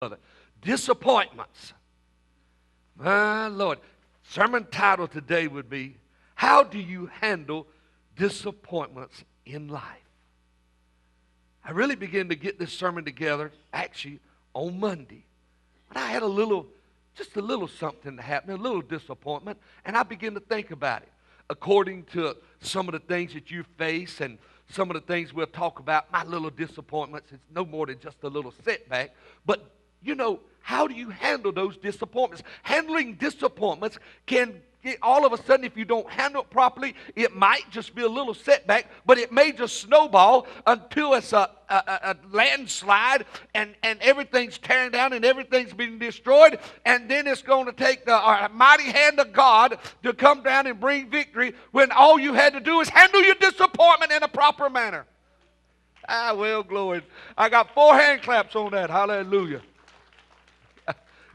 other. Disappointments. My Lord. Sermon title today would be, How Do You Handle Disappointments in Life? I really began to get this sermon together, actually, on Monday. But I had just a little something to happen, a little disappointment, and I began to think about it. According to some of the things that you face and some of the things we'll talk about, my little disappointments, it's no more than just a little setback. But, how do you handle those disappointments? Handling disappointments can all of a sudden, if you don't handle it properly, it might just be a little setback, but it may just snowball until it's a landslide and everything's tearing down and everything's being destroyed, and then it's going to take the mighty hand of God to come down and bring victory when all you had to do is handle your disappointment in a proper manner. Well, glory. I got 4 hand claps on that. Hallelujah.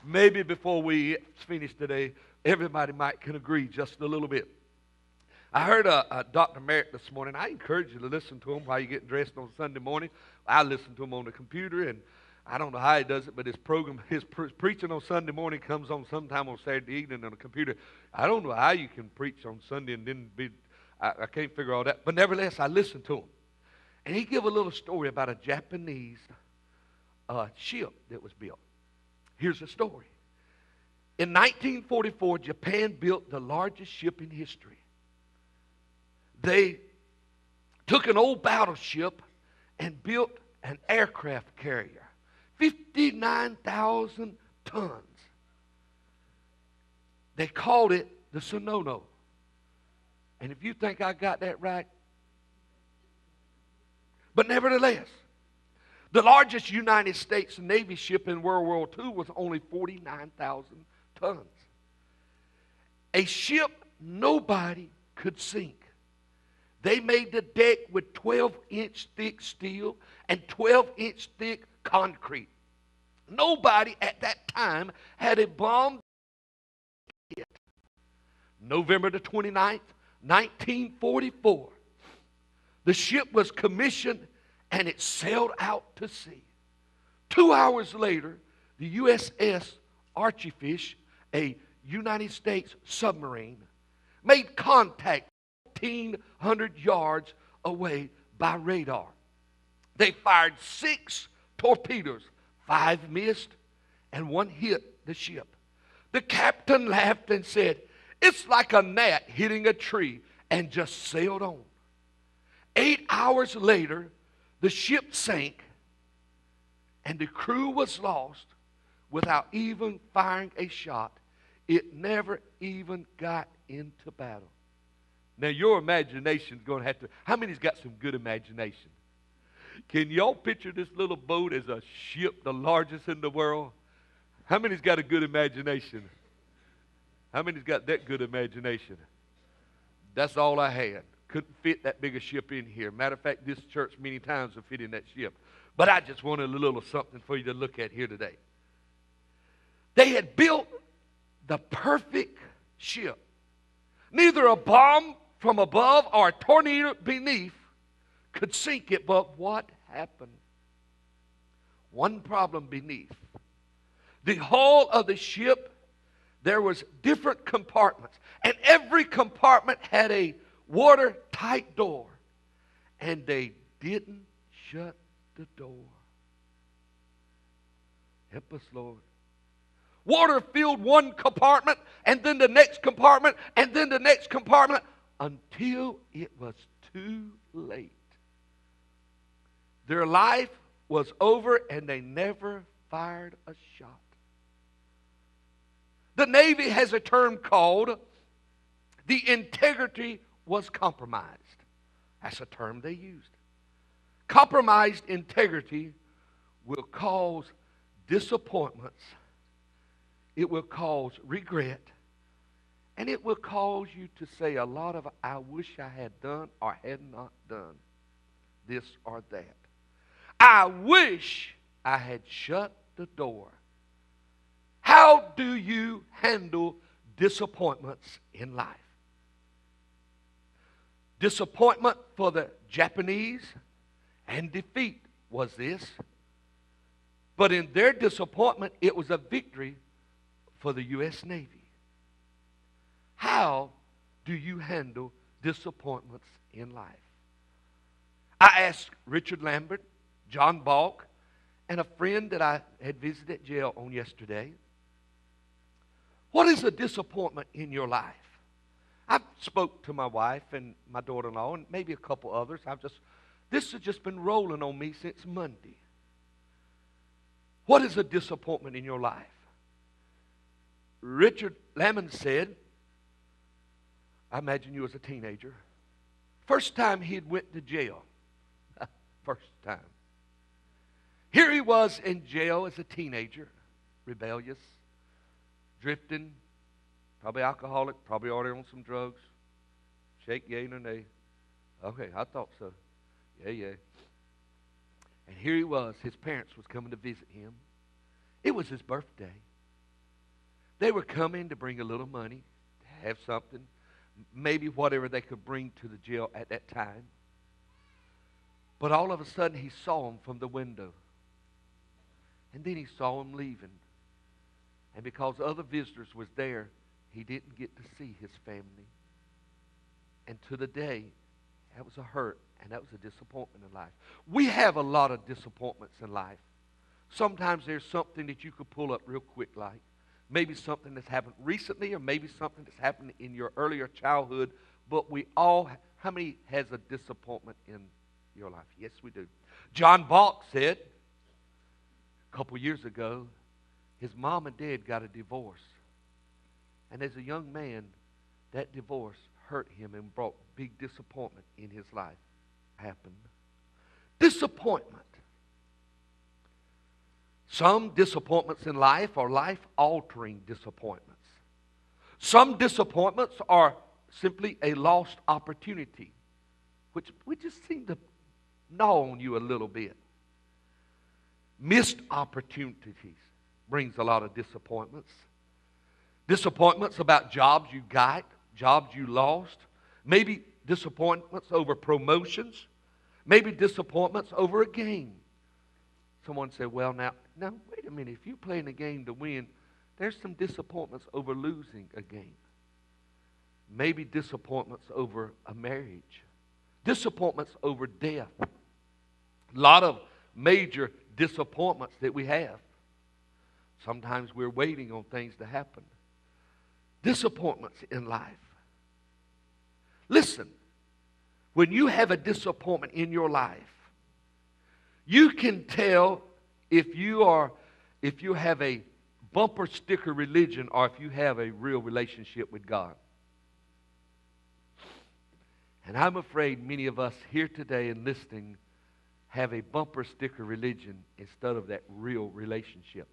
Maybe before we finish today, everybody might can agree just a little bit. I heard Dr. Merritt this morning. I encourage you to listen to him while you're getting dressed on Sunday morning. I listen to him on the computer, and I don't know how he does it, but his preaching on Sunday morning comes on sometime on Saturday evening on the computer. I don't know how you can preach on Sunday and then I can't figure all that. But nevertheless, I listened to him. And he gave a little story about a Japanese ship that was built. Here's the story. In 1944, Japan built the largest ship in history. They took an old battleship and built an aircraft carrier, 59,000 tons. They called it the Sonono. And if you think I got that right, but nevertheless, the largest United States Navy ship in World War II was only 49,000 tons. A ship nobody could sink. They made the deck with 12-inch thick steel and 12-inch thick concrete. Nobody at that time had a bomb hit. November the 29th, 1944. The ship was commissioned and it sailed out to sea. 2 hours later, the USS Archiefish, a United States submarine, made contact 1,400 yards away by radar. They fired 6 torpedoes. 5 missed and 1 hit the ship. The captain laughed and said, "It's like a gnat hitting a tree," and just sailed on. 8 hours later, the ship sank, and the crew was lost without even firing a shot. It never even got into battle. Now, your imagination's going to have to... How many's got some good imagination? Can y'all picture this little boat as a ship, the largest in the world? How many's got a good imagination? How many's got that good imagination? That's all I had. Couldn't fit that big a ship in here. Matter of fact, this church many times have fit in that ship. But I just wanted a little something for you to look at here today. They had built the perfect ship. Neither a bomb from above or a tornado beneath could sink it. But what happened? One problem beneath. The hull of the ship, there was different compartments. And every compartment had a watertight door, and they didn't shut the door. Help us, Lord. Water filled one compartment, and then the next compartment, and then the next compartment, until it was too late. Their life was over, and they never fired a shot. The Navy has a term called the integrity was compromised. That's a term they used. Compromised integrity will cause disappointments. It will cause regret. And it will cause you to say a lot of, "I wish I had done or had not done this or that. I wish I had shut the door." How do you handle disappointments in life? Disappointment for the Japanese and defeat was this. But in their disappointment, it was a victory for the U.S. Navy. How do you handle disappointments in life? I asked Richard Lambert, John Balk, and a friend that I had visited at jail on yesterday, what is a disappointment in your life? I spoke to my wife and my daughter-in-law and maybe a couple others. This has just been rolling on me since Monday. What is a disappointment in your life? Richard Lamont said, I imagine you as a teenager. First time he'd went to jail. First time. Here he was in jail as a teenager, rebellious, drifting, probably alcoholic, probably already on some drugs. Shake yay or nay. Okay, I thought so. Yeah. And here he was. His parents was coming to visit him. It was his birthday. They were coming to bring a little money, to have something, maybe whatever they could bring to the jail at that time. But all of a sudden he saw him from the window. And then he saw him leaving. And because other visitors was there, he didn't get to see his family. And to the day, that was a hurt and that was a disappointment in life. We have a lot of disappointments in life. Sometimes there's something that you could pull up real quick like. Maybe something that's happened recently or maybe something that's happened in your earlier childhood. But we all, how many has a disappointment in your life? Yes, we do. John Balk said a couple years ago, his mom and dad got a divorce. And as a young man, that divorce hurt him and brought big disappointment in his life. Happened. Disappointment. Some disappointments in life are life-altering disappointments. Some disappointments are simply a lost opportunity, which we just seem to gnaw on you a little bit. Missed opportunities brings a lot of disappointments. Disappointments about jobs you got, jobs you lost. Maybe disappointments over promotions. Maybe disappointments over a game. Someone said, well, now, wait a minute. If you're playing a game to win, there's some disappointments over losing a game. Maybe disappointments over a marriage. Disappointments over death. A lot of major disappointments that we have. Sometimes we're waiting on things to happen. Disappointments in life. Listen, when you have a disappointment in your life, you can tell if you have a bumper sticker religion or if you have a real relationship with God. And I'm afraid many of us here today and listening have a bumper sticker religion instead of that real relationship.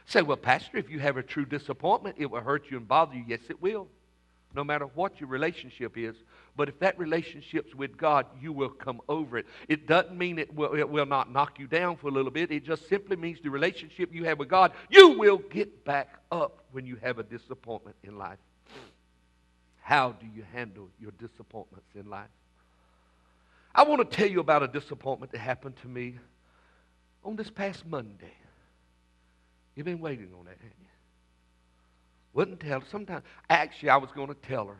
Say, well, Pastor, if you have a true disappointment, it will hurt you and bother you. Yes, it will. No matter what your relationship is. But if that relationship's with God, you will come over it. It doesn't mean it will not knock you down for a little bit. It just simply means the relationship you have with God, you will get back up when you have a disappointment in life. How do you handle your disappointments in life? I want to tell you about a disappointment that happened to me on this past Monday. You've been waiting on that, haven't you? Wouldn't tell her. Sometimes, actually, I was going to tell her,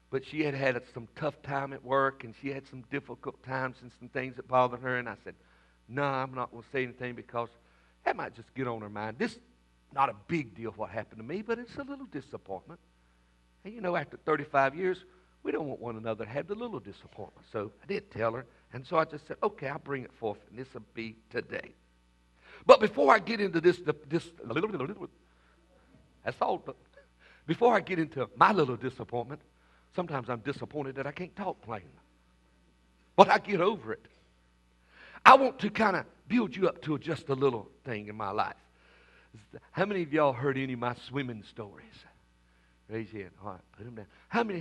but she had had some tough time at work, and she had some difficult times and some things that bothered her, and I said, no, I'm not going to say anything because that might just get on her mind. This is not a big deal what happened to me, but it's a little disappointment. And you know, after 35 years, we don't want one another to have the little disappointment. So I did tell her, and so I just said, okay, I'll bring it forth, and this will be today. But before I get into that's all. Before I get into my little disappointment, sometimes I'm disappointed that I can't talk plain. But I get over it. I want to kind of build you up to just a little thing in my life. How many of y'all heard any of my swimming stories? Raise your hand. All right, put them down. How many